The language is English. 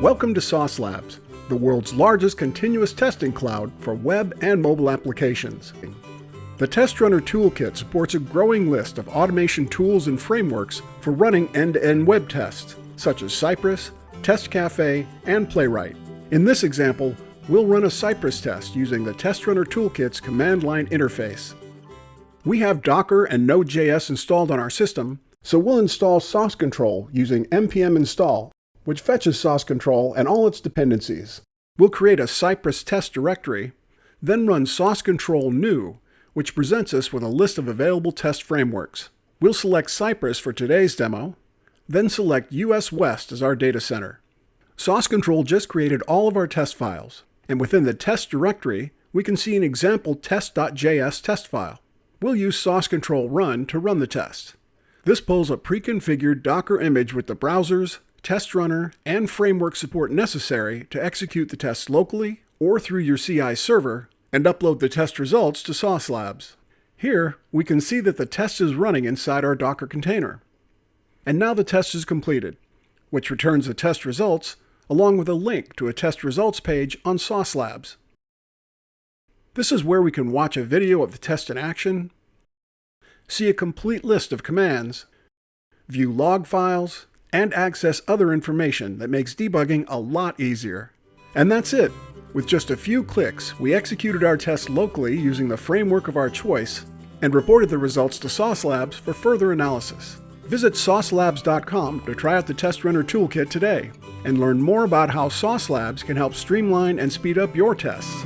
Welcome to SauceLabs, the world's largest continuous testing cloud for web and mobile applications. The Test Runner Toolkit supports a growing list of automation tools and frameworks for running end-to-end web tests, such as Cypress, Test Cafe, and Playwright. In this example, we'll run a Cypress test using the Test Runner Toolkit's command line interface. We have Docker and Node.js installed on our system, so we'll install SauceCTL using npm install, which fetches SauceCTL and all its dependencies. We'll create a Cypress test directory, then run SauceCTL new, which presents us with a list of available test frameworks. We'll select Cypress for today's demo, then select US West as our data center. SauceCTL just created all of our test files, and within the test directory, we can see an example test.js test file. We'll use SauceCTL run to run the test. This pulls a pre-configured Docker image with the browsers, test runner, and framework support necessary to execute the tests locally or through your CI server and upload the test results to SauceLabs. Here, we can see that the test is running inside our Docker container. And now the test is completed, which returns the test results along with a link to a test results page on SauceLabs. This is where we can watch a video of the test in action, see a complete list of commands, view log files, and access other information that makes debugging a lot easier. And that's it! With just a few clicks, we executed our test locally using the framework of our choice and reported the results to SauceLabs for further analysis. Visit saucelabs.com to try out the Test Runner Toolkit today and learn more about how SauceLabs can help streamline and speed up your tests.